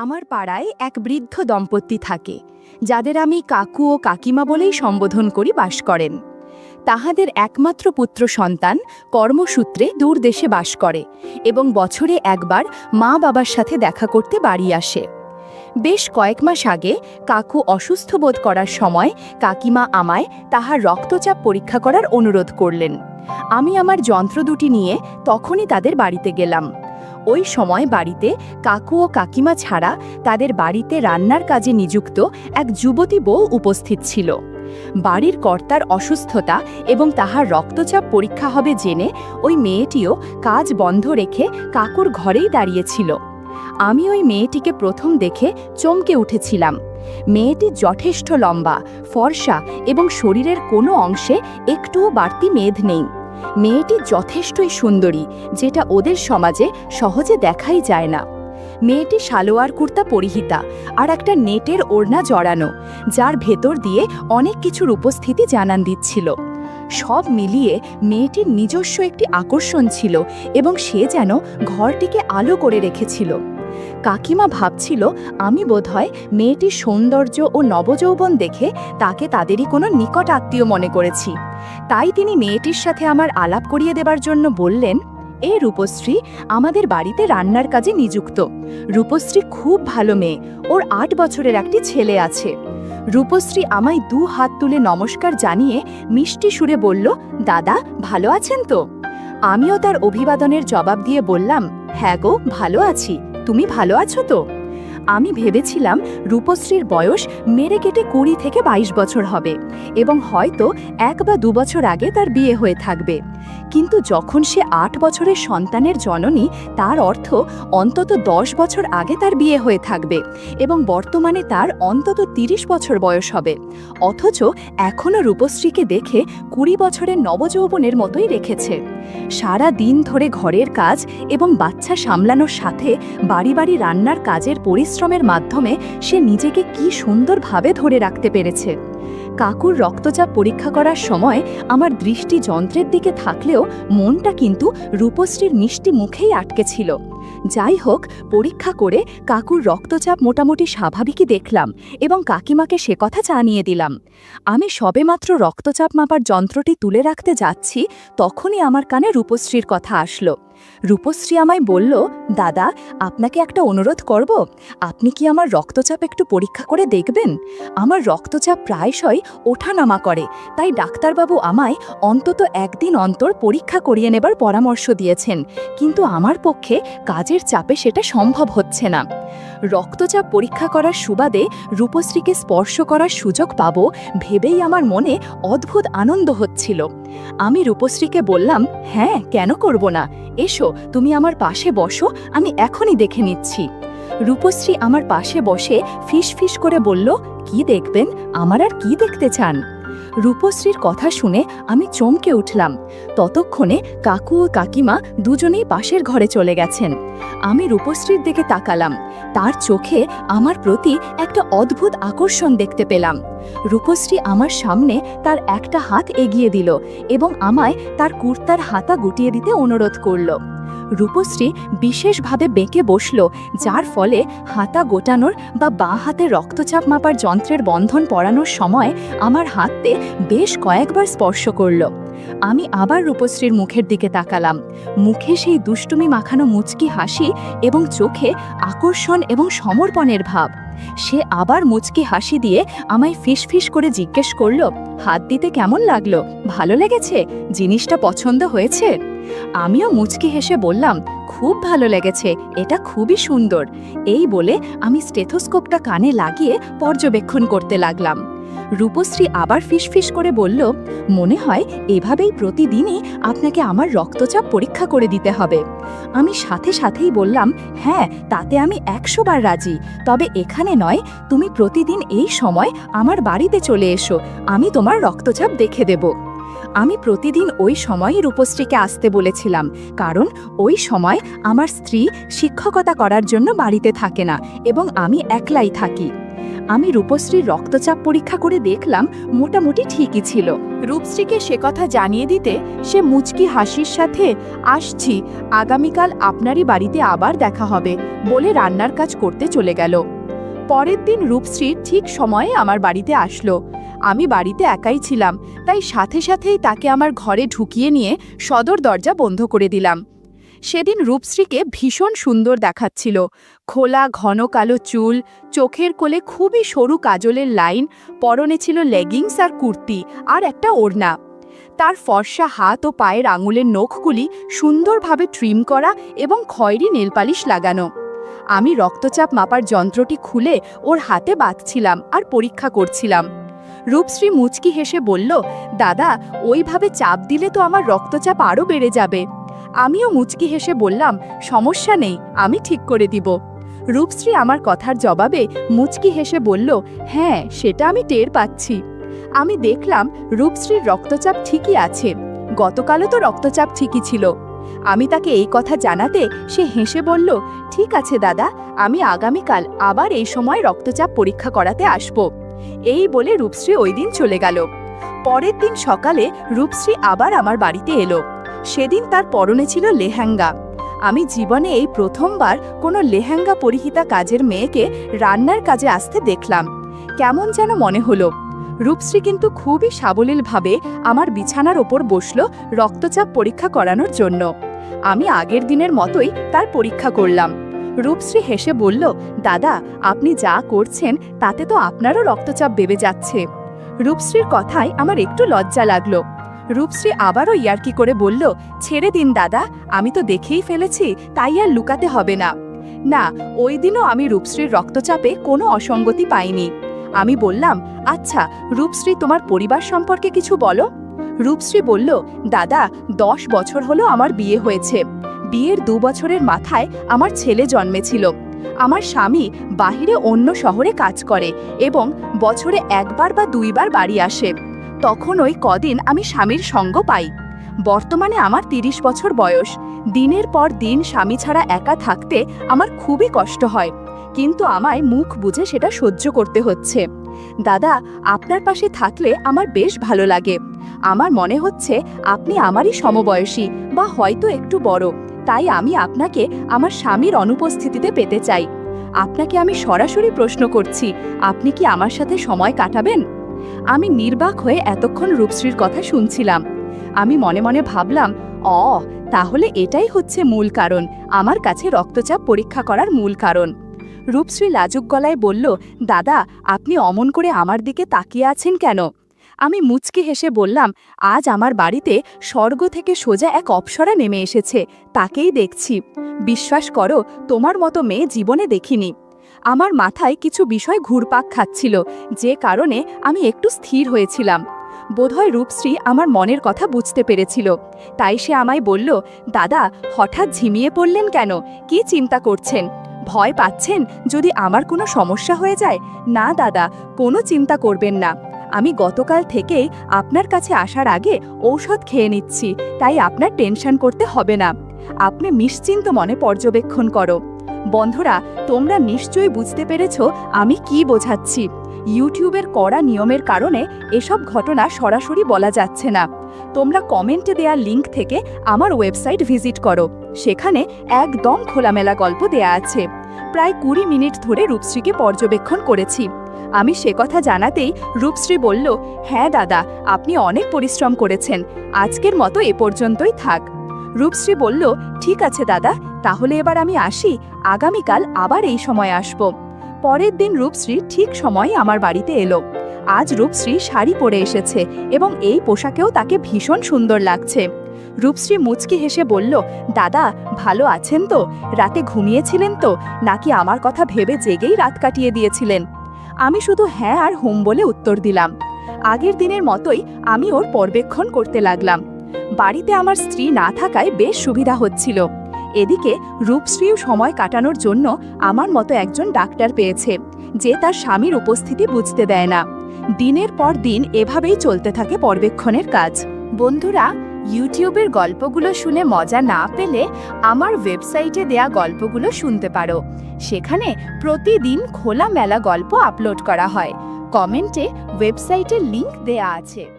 আমার পাড়ায় এক বৃদ্ধ দম্পতি থাকে, যাদের আমি কাকু ও কাকিমা বলেই সম্বোধন করি, বাস করেন। তাহাদের একমাত্র পুত্র সন্তান কর্মসূত্রে দূর দেশে বাস করে এবং বছরে একবার মা বাবার সাথে দেখা করতে বাড়ি আসে। বেশ কয়েক মাস আগে কাকু অসুস্থ বোধ করার সময় কাকিমা আমায় তাহার রক্তচাপ পরীক্ষা করার অনুরোধ করলেন। আমি আমার যন্ত্র দুটি নিয়ে তখনই তাদের বাড়িতে গেলাম। ওই সময় বাড়িতে কাকু ও কাকিমা ছাড়া তাদের বাড়িতে রান্নার কাজে নিযুক্ত এক যুবতী বউ উপস্থিত ছিল। বাড়ির কর্তার অসুস্থতা এবং তাহার রক্তচাপ পরীক্ষা হবে জেনে ওই মেয়েটিও কাজ বন্ধ রেখে কাকুর ঘরেই দাঁড়িয়েছিল। আমি ওই মেয়েটিকে প্রথম দেখে চমকে উঠেছিলাম। মেয়েটি যথেষ্ট লম্বা, ফর্সা এবং শরীরের কোনো অংশে একটুও বাড়তি মেদ নেই। মেয়েটি যথেষ্টই সুন্দরী, যেটা ওদের সমাজে সহজে দেখাই যায় না। মেয়েটি সালোয়ার কুর্তা পরিহিতা আর একটা নেটের ওড়না জড়ানো, যার ভেতর দিয়ে অনেক কিছুর উপস্থিতি জানান দিচ্ছিল। সব মিলিয়ে মেয়েটির নিজস্ব একটি আকর্ষণ ছিল এবং সে যেন ঘরটিকে আলো করে রেখেছিল। কাকিমা ভাবছিল আমি বোধহয় মেয়েটির সৌন্দর্য ও নবযৌবন দেখে তাকে তাদেরই কোনো নিকট আত্মীয় মনে করেছি। তাই তিনি মেয়েটির সাথে আমার আলাপ করিয়ে দেবার জন্য বললেন, এ রূপশ্রী আমাদের বাড়িতে রান্নার কাজে নিযুক্ত। রূপশ্রী খুব ভালো মেয়ে, ওর 8 বছরের একটি ছেলে আছে। রূপশ্রী আমায় 2 হাত তুলে নমস্কার জানিয়ে মিষ্টি সুরে বলল, দাদা ভালো আছেন তো? আমিও তার অভিবাদনের জবাব দিয়ে বললাম, হ্যাঁ গো, ভালো আছি। তুমি ভালো আছো তো? আমি ভেবেছিলাম রূপশ্রীর বয়স মেরে কেটে 20 থেকে 22 বছর হবে এবং হয়তো 1 বা 2 বছর আগে তার বিয়ে হয়ে থাকবে। কিন্তু যখন সে 8 বছরের সন্তানের জননী, তার অর্থ অন্তত 10 বছর আগে তার বিয়ে হয়ে থাকবে এবং বর্তমানে তার অন্তত 30 বছর বয়স হবে। অথচ এখনও রূপশ্রীকে দেখে 20 বছরের নবযৌবনের মতোই রেখেছে। সারা দিন ধরে ঘরের কাজ এবং বাচ্চা সামলানোর সাথে বাড়ি বাড়ি রান্নার কাজের পরিশ্রমের মাধ্যমে সে নিজেকে কি সুন্দরভাবে ধরে রাখতে পেরেছে। কাকুর রক্তচাপ পরীক্ষা করার সময় আমার দৃষ্টি যন্ত্রের দিকে থাকলেও মনটা কিন্তু রূপশ্রীর মিষ্টি মুখেই আটকে ছিল। যাই হোক, পরীক্ষা করে কাকুর রক্তচাপ মোটামুটি স্বাভাবিকই দেখলাম এবং কাকিমাকে সে কথা জানিয়ে দিলাম। আমি সবেমাত্র রক্তচাপ মাপার যন্ত্রটি তুলে রাখতে যাচ্ছি, তখনই আমার কানে রূপশ্রীর কথা আসলো। রূপশ্রী আমায় বলল, দাদা আপনাকে একটা অনুরোধ করব, আপনি কি আমার রক্তচাপ একটু পরীক্ষা করে দেখবেন? আমার রক্তচাপ প্রায়শই ওঠানামা করে, তাই ডাক্তারবাবু আমায় অন্তত 1 দিন অন্তর পরীক্ষা করিয়ে নেবার পরামর্শ দিয়েছেন, কিন্তু আমার পক্ষে কাজের চাপে সেটা সম্ভব হচ্ছে না। রক্তচাপ পরীক্ষা করার সুবাদে রূপশ্রীকে স্পর্শ করার সুযোগ পাব ভেবেই আমার মনে অদ্ভুত আনন্দ হচ্ছিল। আমি রূপশ্রীকে বললাম, হ্যাঁ কেন করব না, এসো তুমি আমার পাশে বসো, আমি এখনই দেখে নিচ্ছি। রূপশ্রী আমার পাশে বসে ফিস করে বলল, কি দেখবেন? আমার আর কি দেখতে চান? রূপশ্রীর কথা শুনে আমি চমকে উঠলাম। ততক্ষণে কাকু ও কাকিমা দুজনেই পাশের ঘরে চলে গেছেন। আমি রূপশ্রীর দিকে তাকালাম। তার চোখে আমার প্রতি একটা অদ্ভুত আকর্ষণ দেখতে পেলাম। রূপশ্রী আমার সামনে তার একটা হাত এগিয়ে দিল এবং আমায় তার কুর্তার হাতা গুটিয়ে দিতে অনুরোধ করল। রূপশ্রী বিশেষভাবে বেঁকে বসল, যার ফলে হাতা গোটানোর বা বাঁ হাতে রক্তচাপ মাপার যন্ত্রের বন্ধন পরানোর সময় আমার হাতে বেশ কয়েকবার স্পর্শ করল। আমি আবার রূপশ্রীর মুখের দিকে তাকালাম। মুখে সেই দুষ্টুমি মাখানো মুচকি হাসি এবং চোখে আকর্ষণ এবং সমর্পণের ভাব। সে আবার মুচকি হাসি দিয়ে আমায় ফিস করে জিজ্ঞেস করল, হাত দিতে কেমন লাগলো? ভালো লেগেছে? জিনিসটা পছন্দ হয়েছে? আমিও মুচকি হেসে বললাম, খুব ভালো লেগেছে, এটা খুবই সুন্দর। এই বলে আমি স্টেথোস্কোপটা কানে লাগিয়ে পর্যবেক্ষণ করতে লাগলাম। রূপশ্রী আবার ফিস করে বলল, মনে হয় এভাবেই প্রতিদিনই আপনাকে আমার রক্তচাপ পরীক্ষা করে দিতে হবে। আমি সাথেই বললাম, হ্যাঁ তাতে আমি 100 বার রাজি, তবে এখানে নয়, তুমি প্রতিদিন এই সময় আমার বাড়িতে চলে এসো, আমি তোমার রক্তচাপ দেখে দেব। আমি প্রতিদিন ওই সময়ই রূপশ্রীকে আসতে বলেছিলাম, কারণ ওই সময় আমার স্ত্রী শিক্ষকতা করার জন্য বাড়িতে থাকে না এবং আমি একলাই থাকি। আমি রূপশ্রীর রক্তচাপ পরীক্ষা করে দেখলাম মোটামুটি ঠিকই ছিল। রূপশ্রীকে সে কথা জানিয়ে দিতে সে মুচকি হাসির সাথে আসছি, আগামীকাল আপনারই বাড়িতে আবার দেখা হবে বলে রান্নার কাজ করতে চলে গেল। পরের দিন রূপশ্রী ঠিক সময়ে আমার বাড়িতে আসলো। আমি বাড়িতে একাই ছিলাম, তাই সাথে সাথেই তাকে আমার ঘরে ঢুকিয়ে নিয়ে সদর দরজা বন্ধ করে দিলাম। সেদিন রূপশ্রীকে ভীষণ সুন্দর দেখাচ্ছিল। খোলা ঘন কালো চুল, চোখের কোলে খুবই সরু কাজলের লাইন, পরনে ছিল লেগিংস আর কুর্তি আর একটা ওড়না। তার ফর্সা হাত ও পায়ের আঙুলের নখগুলি সুন্দরভাবে ট্রিম করা এবং খয়েরি নেলপালিশ লাগানো। আমি রক্তচাপ মাপার যন্ত্রটি খুলে ওর হাতে বাঁধছিলাম আর পরীক্ষা করছিলাম। রূপশ্রী মুচকি হেসে বলল, দাদা, ওইভাবে চাপ দিলে তো আমার রক্তচাপ আরও বেড়ে যাবে। আমিও মুচকি হেসে বললাম, সমস্যা নেই, আমি ঠিক করে দিব। রূপশ্রী আমার কথার জবাবে মুচকি হেসে বলল, হ্যাঁ, সেটা আমি টের পাচ্ছি। আমি দেখলাম রূপশ্রীর রক্তচাপ ঠিকই আছে। গতকালও তো রক্তচাপ ঠিকই ছিল। আমি তাকে এই কথা জানাতে সে হেসে বলল, ঠিক আছে দাদা, আমি আগামীকাল আবার এই সময় রক্তচাপ পরীক্ষা করাতে আসব। এই বলে রূপশ্রী ওই দিন চলে গেল। পরের দিন সকালে রূপশ্রী আবার আমার বাড়িতে এলো। সেদিন তার পরনে ছিল লেহেঙ্গা। আমি জীবনে এই প্রথমবার কোনো লেহেঙ্গা পরিহিতা কাজের মেয়েকে রান্নার কাজে আসতে দেখলাম। কেমন যেন মনে হলো। রূপশ্রী কিন্তু খুবই সাবলীলভাবে আমার বিছানার ওপর বসল রক্তচাপ পরীক্ষা করানোর জন্য। আমি আগের দিনের মতোই তার পরীক্ষা করলাম। রূপশ্রী হেসে বলল, দাদা, আপনি যা করছেন তাতে তো আপনারও রক্তচাপ বেড়ে যাচ্ছে। রূপশ্রীর কথায় আমার একটু লজ্জা লাগলো। রূপশ্রী আবারও ইয়ার্কি করে বলল, ছেড়ে দিন দাদা, আমি তো দেখেই ফেলেছি, তাই আর লুকাতে হবে না। না, ওই দিনও আমি রূপশ্রীর রক্তচাপে কোনো অসঙ্গতি পাইনি। আমি বললাম, আচ্ছা রূপশ্রী, তোমার পরিবার সম্পর্কে কিছু বলো। রূপশ্রী বলল, দাদা, 10 বছর হলো আমার বিয়ে হয়েছে। বিয়ের 2 বছরের মাথায় আমার ছেলে জন্মেছিল। আমার স্বামী বাহিরে অন্য শহরে কাজ করে এবং বছরে 1বার বা 2বার বাড়ি আসে। তখন ওই কদিন আমি স্বামীর সঙ্গ পাই। বর্তমানে আমার 30 বছর বয়স। দিনের পর দিন স্বামী ছাড়া একা থাকতে আমার খুবই কষ্ট হয়, কিন্তু আমায় মুখ বুঝে সেটা সহ্য করতে হচ্ছে। দাদা, আপনার পাশে থাকলে আমার বেশ ভালো লাগে। আমার মনে হচ্ছে আপনি আমারই সমবয়সী বা হয়তো একটু বড়, তাই আমি আপনাকে আমার স্বামীর অনুপস্থিতিতে পেতে চাই। আপনাকে আমি সরাসরি প্রশ্ন করছি, আপনি কি আমার সাথে সময় কাটাবেন? আমি নির্বাক হয়ে এতক্ষণ রূপশ্রীর কথা শুনছিলাম। আমি মনে মনে ভাবলাম, তাহলে এটাই হচ্ছে মূল কারণ, আমার কাছে রক্তচাপ পরীক্ষা করার মূল কারণ। রূপশ্রী লাজুক গলায় বলল, দাদা, আপনি অমন করে আমার দিকে তাকিয়ে আছেন কেন? আমি মুচকি হেসে বললাম, আজ আমার বাড়িতে স্বর্গ থেকে সোজা এক অপ্সরা নেমে এসেছে, তাকেই দেখছি। বিশ্বাস করো, তোমার মতো মেয়ে জীবনে দেখিনি। আমার মাথায় কিছু বিষয় ঘুরপাক খাচ্ছিল, যে কারণে আমি একটু স্থির হয়েছিলাম। বোধহয় রূপশ্রী আমার মনের কথা বুঝতে পেরেছিল, তাই সে আমায় বলল, দাদা, হঠাৎ ঝিমিয়ে পড়লেন কেন? কি চিন্তা করছেন? ভয় পাচ্ছেন যদি আমার কোনো সমস্যা হয়ে যায়? না দাদা, কোনো চিন্তা করবেন না। আমি গতকাল থেকেই আপনার কাছে আসার আগে ঔষধ খেয়ে নিচ্ছি, তাই আপনার টেনশন করতে হবে না। আপনি নিশ্চিন্ত মনে পর্যবেক্ষণ করো। বন্ধুরা, তোমরা নিশ্চয়ই বুঝতে পেরেছ আমি কি বোঝাচ্ছি। ইউটিউবের কড়া নিয়মের কারণে এসব ঘটনা সরাসরি বলা যাচ্ছে না। তোমরা কমেন্টে দেয়া লিংক থেকে আমার ওয়েবসাইট ভিজিট করো, সেখানে একদম খোলামেলা গল্প দেয়া আছে। প্রায় 20 মিনিট ধরে রূপশ্রীকে পর্যবেক্ষণ করেছি। আমি সে কথা জানাতেই রূপশ্রী বলল, হ্যাঁ দাদা, আপনি অনেক পরিশ্রম করেছেন, আজকের মতো এ পর্যন্তই থাক। রূপশ্রী বলল, ঠিক আছে দাদা, তাহলে এবার আমি আসি, আগামীকাল আবার এই সময় আসব। পরের দিন রূপশ্রী ঠিক সময় আমার বাড়িতে এলো। আজ রূপশ্রী শাড়ি পরে এসেছে এবং এই পোশাকেও তাকে ভীষণ সুন্দর লাগছে। রূপশ্রী মুচকি হেসে বলল, দাদা, ভালো আছেন তো? রাতে ঘুমিয়েছিলেন তো, নাকি আমার কথা ভেবে জেগেই রাত কাটিয়ে দিয়েছিলেন? আমি শুধু হ্যাঁ আর হুম বলে উত্তর দিলাম। আগের দিনের মতোই আমি ওর পর্যবেক্ষণ করতে লাগলাম। বাড়িতে আমার স্ত্রী না থাকায় বেশ সুবিধা হচ্ছিল। এদিকে রূপশ্রীও সময় কাটানোর জন্য আমার মতো একজন ডাক্তার পেয়েছে, যে তার স্বামীর উপস্থিতি বুঝতে দেয় না। দিনের পর দিন এভাবেই চলতে থাকে পর্যবেক্ষণের কাজ। বন্ধুরা, ইউটিউবের গল্পগুলো শুনে মজা না পেলে আমার ওয়েবসাইটে দেয়া গল্পগুলো শুনতে পারো। সেখানে প্রতিদিন খোলামেলা গল্প আপলোড করা হয়। কমেন্টে ওয়েবসাইটের লিংক দেয়া আছে।